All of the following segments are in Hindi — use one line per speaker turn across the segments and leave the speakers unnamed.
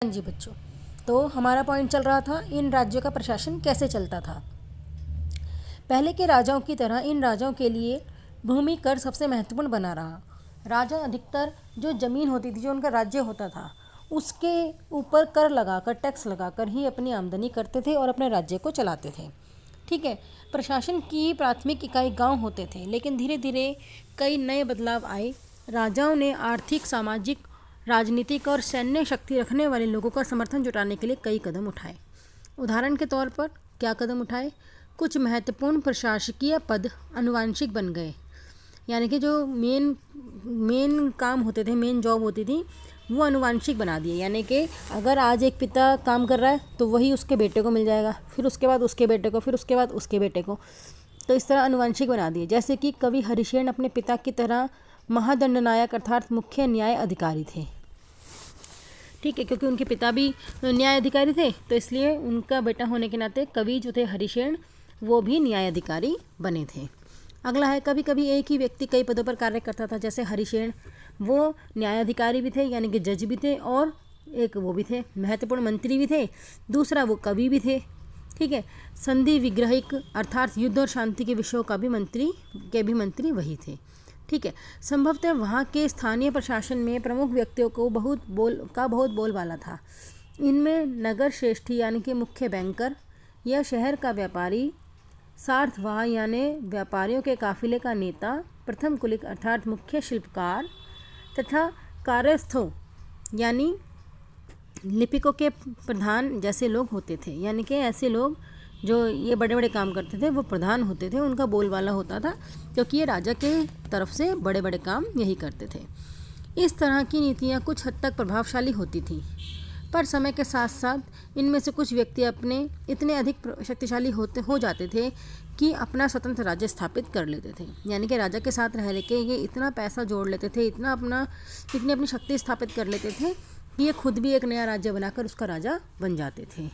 हाँ जी बच्चों, तो हमारा पॉइंट चल रहा था इन राज्यों का प्रशासन कैसे चलता था। पहले के राजाओं की तरह इन राजाओं के लिए भूमि कर सबसे महत्वपूर्ण बना रहा। राजा अधिकतर जो ज़मीन होती थी, जो उनका राज्य होता था, उसके ऊपर कर लगाकर, टैक्स लगाकर ही अपनी आमदनी करते थे और अपने राज्य को चलाते थे। ठीक है। प्रशासन की प्राथमिक इकाई गांव होते थे, लेकिन धीरे धीरे कई नए बदलाव आए। राजाओं ने आर्थिक, सामाजिक, राजनीतिक और सैन्य शक्ति रखने वाले लोगों का समर्थन जुटाने के लिए कई कदम उठाए। उदाहरण के तौर पर क्या कदम उठाए? कुछ महत्वपूर्ण प्रशासकीय पद आनुवांशिक बन गए, यानी कि जो मेन काम होते थे, मेन जॉब होती थी, वो आनुवांशिक बना दिए। यानी कि अगर आज एक पिता काम कर रहा है तो वही उसके बेटे को मिल जाएगा, फिर उसके बाद उसके बेटे को, फिर उसके बाद उसके बेटे को। तो इस तरह आनुवांशिक बना दिए। जैसे कि कवि हरिशेन अपने पिता की तरह महादंडनायक अर्थात मुख्य न्याय अधिकारी थे। ठीक है, क्योंकि उनके पिता भी न्याय अधिकारी थे, तो इसलिए उनका बेटा होने के नाते कवि जो थे हरिशेन, वो भी न्याय अधिकारी बने थे। अगला है, कभी कभी एक ही व्यक्ति कई पदों पर कार्य करता था। जैसे हरिशेन, वो न्यायाधिकारी भी थे, यानी कि जज भी थे, और एक वो भी थे, महत्वपूर्ण मंत्री भी थे, दूसरा वो कवि भी थे। ठीक है। संधि विग्रहिक अर्थात युद्ध और शांति के विषयों का भी मंत्री वही थे। ठीक है। संभवतः वहाँ के स्थानीय प्रशासन में प्रमुख व्यक्तियों को बहुत बोलबाला था। इनमें नगर श्रेष्ठी यानी कि मुख्य बैंकर, या शहर का व्यापारी, सार्थवाह यानी व्यापारियों के काफिले का नेता, प्रथम कुलिक अर्थात मुख्य शिल्पकार, तथा कार्यस्थों यानी लिपिकों के प्रधान जैसे लोग होते थे। यानी कि ऐसे लोग जो ये बड़े बड़े काम करते थे वो प्रधान होते थे, उनका बोलबाला होता था, क्योंकि ये राजा के तरफ से बड़े बड़े काम यही करते थे। इस तरह की नीतियाँ कुछ हद तक प्रभावशाली होती थीं, पर समय के साथ साथ इनमें से कुछ व्यक्ति अपने इतने अधिक शक्तिशाली हो जाते थे कि अपना स्वतंत्र राज्य स्थापित कर लेते थे। यानी कि राजा के साथ रह के ये इतना पैसा जोड़ लेते थे, इतनी अपनी शक्ति स्थापित कर लेते थे कि ये खुद भी एक नया राज्य बनाकर उसका राजा बन जाते थे।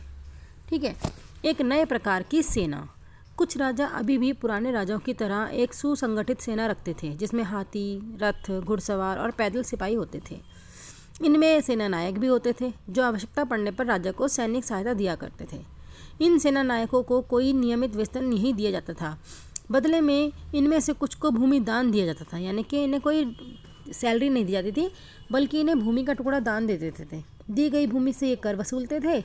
ठीक है। एक नए प्रकार की सेना। कुछ राजा अभी भी पुराने राजाओं की तरह एक सुसंगठित सेना रखते थे, जिसमें हाथी, रथ, घुड़सवार और पैदल सिपाही होते थे। इनमें सेना नायक भी होते थे, जो आवश्यकता पड़ने पर राजा को सैनिक सहायता दिया करते थे। इन सेना नायकों को कोई नियमित वेतन नहीं दिया जाता था। बदले में इनमें से कुछ को भूमि दान दिया जाता था, यानी कि इन्हें कोई सैलरी नहीं दी जाती थी, बल्कि इन्हें भूमि का टुकड़ा दान दे देते थे। दी गई भूमि से ये कर वसूलते थे,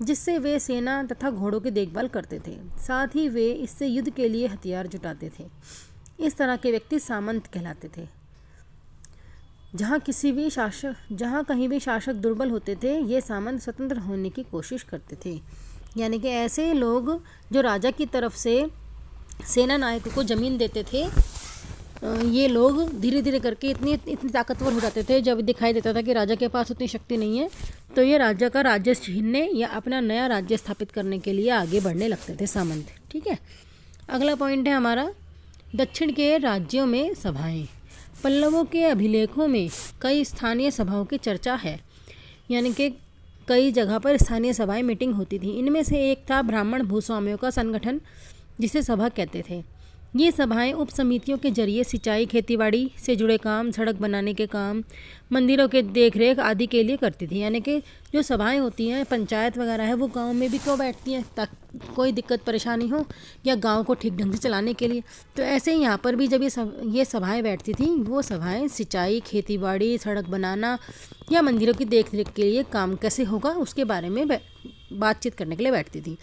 जिससे वे सेना तथा घोड़ों की देखभाल करते थे। साथ ही वे इससे युद्ध के लिए हथियार जुटाते थे। इस तरह के व्यक्ति सामंत कहलाते थे। जहाँ कहीं भी शासक दुर्बल होते थे, ये सामंत स्वतंत्र होने की कोशिश करते थे। यानी कि ऐसे लोग जो राजा की तरफ से सेना नायकों को ज़मीन देते थे, ये लोग धीरे धीरे करके इतनी ताकतवर हो जाते थे, जब दिखाई देता था कि राजा के पास उतनी शक्ति नहीं है, तो ये राजा का राज्य छीनने या अपना नया राज्य स्थापित करने के लिए आगे बढ़ने लगते थे सामंत। ठीक है। अगला पॉइंट है हमारा, दक्षिण के राज्यों में सभाएं। पल्लवों के अभिलेखों में कई स्थानीय सभाओं की चर्चा है, यानी कि कई जगह पर स्थानीय सभाएं मीटिंग होती थी। इनमें से एक था ब्राह्मण भूस्वामियों का संगठन, जिसे सभा कहते थे। ये सभाएं उप समितियों के जरिए सिंचाई, खेतीबाड़ी से जुड़े काम, सड़क बनाने के काम, मंदिरों के देखरेख आदि के लिए करती थी। यानी कि जो सभाएं होती हैं, पंचायत वगैरह है, वो गांव में भी क्यों बैठती हैं? ताकि कोई दिक्कत परेशानी हो या गांव को ठीक ढंग से चलाने के लिए। तो ऐसे ही यहाँ पर भी जब ये सभाएं बैठती थी, वो सभाएं सिंचाई, खेतीबाड़ी, सड़क बनाना या मंदिरों की देखरेख के लिए काम कैसे होगा उसके बारे में बातचीत करने के लिए बैठती थी।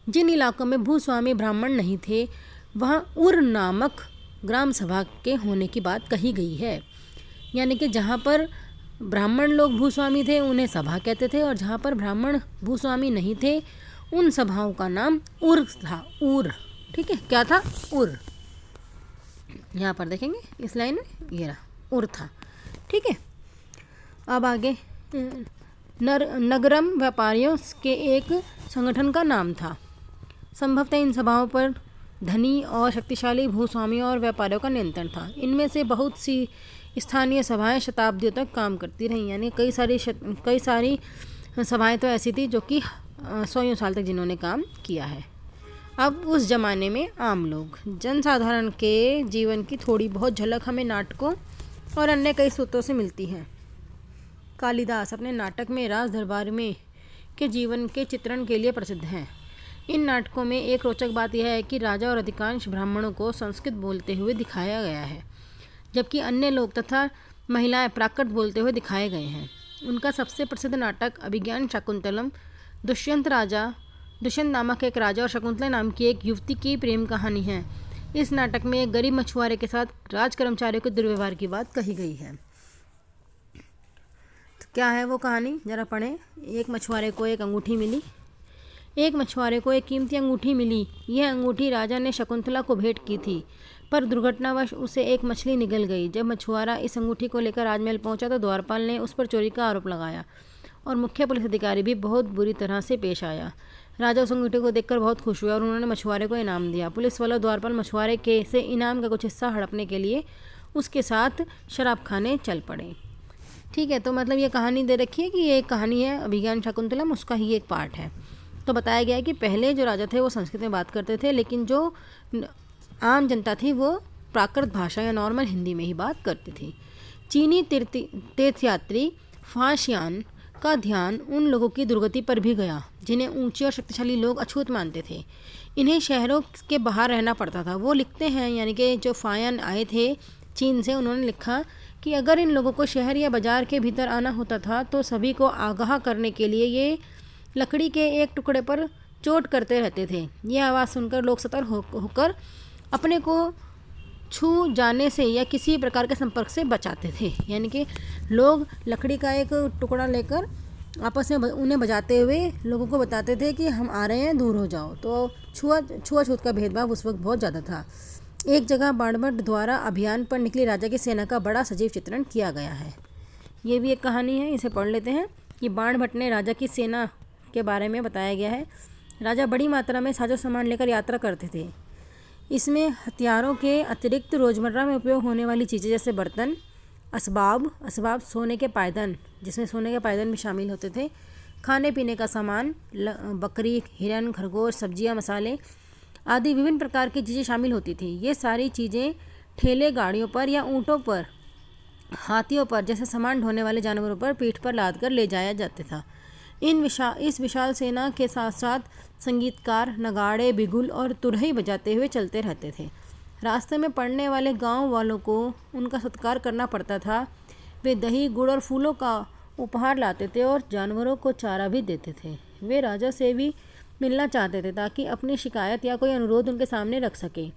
जिन इलाकों में भूस्वामी ब्राह्मण नहीं थे, वहाँ उर नामक ग्राम सभा के होने की बात कही गई है। यानी कि जहाँ पर ब्राह्मण लोग भूस्वामी थे उन्हें सभा कहते थे, और जहाँ पर ब्राह्मण भूस्वामी नहीं थे उन सभाओं का नाम उर था। उर। ठीक है, क्या था? उर। यहाँ पर देखेंगे इस लाइन में, ये रहा उर था। ठीक है। अब आगे, नगरम व्यापारियों के एक संगठन का नाम था। संभवतः इन सभाओं पर धनी और शक्तिशाली भूस्वामियों और व्यापारियों का नियंत्रण था। इनमें से बहुत सी स्थानीय सभाएं शताब्दियों तक काम करती रहीं, यानी कई सारी सभाएं तो ऐसी थी जो कि 100 साल तक जिन्होंने काम किया है। अब उस ज़माने में आम लोग, जनसाधारण के जीवन की थोड़ी बहुत झलक हमें नाटकों और अन्य कई स्रोतों से मिलती है। कालिदास अपने नाटक में राज दरबार में के जीवन के चित्रण के लिए प्रसिद्ध हैं। इन नाटकों में एक रोचक बात यह है कि राजा और अधिकांश ब्राह्मणों को संस्कृत बोलते हुए दिखाया गया है, जबकि अन्य लोग तथा महिलाएं प्राकृत बोलते हुए दिखाए गए हैं। उनका सबसे प्रसिद्ध नाटक अभिज्ञान शाकुंतलम दुष्यंत नामक एक राजा और शकुंतला नाम की एक युवती की प्रेम कहानी है। इस नाटक में एक गरीब मछुआरे के साथ राज कर्मचारियों के दुर्व्यवहार की बात कही गई है। तो क्या है वो कहानी, जरा पढ़ें। एक मछुआरे को एक अंगूठी मिली। एक मछुआरे को एक कीमती अंगूठी मिली। यह अंगूठी राजा ने शकुंतला को भेंट की थी, पर दुर्घटनावश उसे एक मछली निगल गई। जब मछुआरा इस अंगूठी को लेकर राजमहल पहुंचा तो द्वारपाल ने उस पर चोरी का आरोप लगाया और मुख्य पुलिस अधिकारी भी बहुत बुरी तरह से पेश आया। राजा उस अंगूठी को देखकर बहुत खुश हुए और उन्होंने मछुआरे को इनाम दिया। पुलिस वाला द्वारपाल मछुआरे के से इनाम का कुछ हिस्सा हड़पने के लिए उसके साथ शराब खाने चल पड़े। ठीक है, तो मतलब ये कहानी दे रखी है कि ये एक कहानी है अभिज्ञान शाकुंतलम, उसका ही एक पार्ट है। तो बताया गया है कि पहले जो राजा थे वो संस्कृत में बात करते थे, लेकिन जो आम जनता थी वो प्राकृत भाषा या नॉर्मल हिंदी में ही बात करती थी। चीनी तीर्थयात्री फाशियान का ध्यान उन लोगों की दुर्गति पर भी गया जिन्हें ऊंचे और शक्तिशाली लोग अछूत मानते थे। इन्हें शहरों के बाहर रहना पड़ता था। वो लिखते हैं, यानी कि जो फायन आए थे चीन से, उन्होंने लिखा कि अगर इन लोगों को शहर या बाजार के भीतर आना होता था तो सभी को आगाह करने के लिए ये लकड़ी के एक टुकड़े पर चोट करते रहते थे। यह आवाज़ सुनकर लोग सतर्क होकर अपने को छू जाने से या किसी प्रकार के संपर्क से बचाते थे। यानी कि लोग लकड़ी का एक टुकड़ा लेकर आपस में उन्हें बजाते हुए लोगों को बताते थे कि हम आ रहे हैं, दूर हो जाओ। तो छुआछूत का भेदभाव उस वक्त बहुत ज़्यादा था। एक जगह बाणभट्ट द्वारा अभियान पर निकली राजा की सेना का बड़ा सजीव चित्रण किया गया है। ये भी एक कहानी है, इसे पढ़ लेते हैं। कि बाणभट्ट ने राजा की सेना के बारे में बताया गया है। राजा बड़ी मात्रा में साजो सामान लेकर यात्रा करते थे। इसमें हथियारों के अतिरिक्त रोजमर्रा में उपयोग होने वाली चीज़ें जैसे बर्तन, असबाब, सोने के पायदन, जिसमें सोने के पायदन भी शामिल होते थे, खाने पीने का सामान, बकरी, हिरन, खरगोश, सब्जियां, मसाले आदि विभिन्न प्रकार की चीज़ें शामिल होती थी। ये सारी चीज़ें ठेले गाड़ियों पर या ऊँटों पर, हाथियों पर जैसे सामान ढोने वाले जानवरों पर पीठ पर लाद कर ले जाया जाता था। इस विशाल सेना के साथ साथ संगीतकार नगाड़े, बिगुल और तुरही बजाते हुए चलते रहते थे। रास्ते में पड़ने वाले गांव वालों को उनका सत्कार करना पड़ता था। वे दही, गुड़ और फूलों का उपहार लाते थे और जानवरों को चारा भी देते थे। वे राजा से भी मिलना चाहते थे ताकि अपनी शिकायत या कोई अनुरोध उनके सामने रख सके,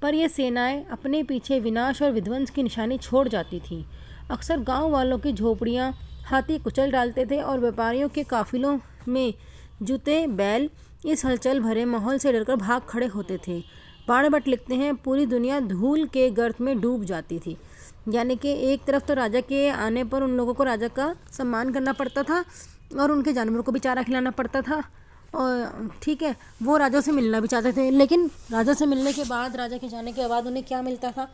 पर ये सेनाएं अपने पीछे विनाश और विध्वंस की निशानी छोड़ जाती थीं। अक्सर गांव वालों की झोपड़ियां हाथी कुचल डालते थे और व्यापारियों के काफिलों में जूते बैल इस हलचल भरे माहौल से डरकर भाग खड़े होते थे। बाणभट्ट लिखते हैं, पूरी दुनिया धूल के गर्त में डूब जाती थी। यानी कि एक तरफ तो राजा के आने पर उन लोगों को राजा का सम्मान करना पड़ता था और उनके जानवरों को भी चारा खिलाना पड़ता था। और ठीक है, वो राजा से मिलना भी चाहते थे, लेकिन राजा से मिलने के बाद, राजा के जाने के बाद उन्हें क्या मिलता था?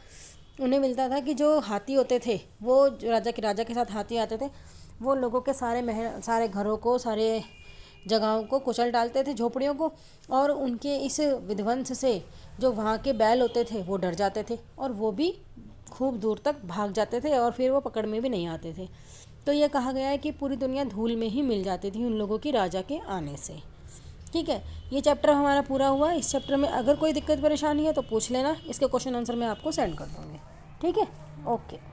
उन्हें मिलता था कि जो हाथी होते थे, वो जो राजा के साथ हाथी आते थे, वो लोगों के सारे घरों को, सारे जगहों को कुचल डालते थे, झोपड़ियों को, और उनके इस विध्वंस से जो वहाँ के बैल होते थे वो डर जाते थे और वो भी खूब दूर तक भाग जाते थे और फिर वो पकड़ में भी नहीं आते थे। तो ये कहा गया है कि पूरी दुनिया धूल में ही मिल जाती थी उन लोगों की राजा के आने से। ठीक है, ये चैप्टर हमारा पूरा हुआ। इस चैप्टर में अगर कोई दिक्कत परेशानी है तो पूछ लेना, इसके क्वेश्चन आंसर मैं आपको सेंड कर दूँगी। ठीक है, ओके।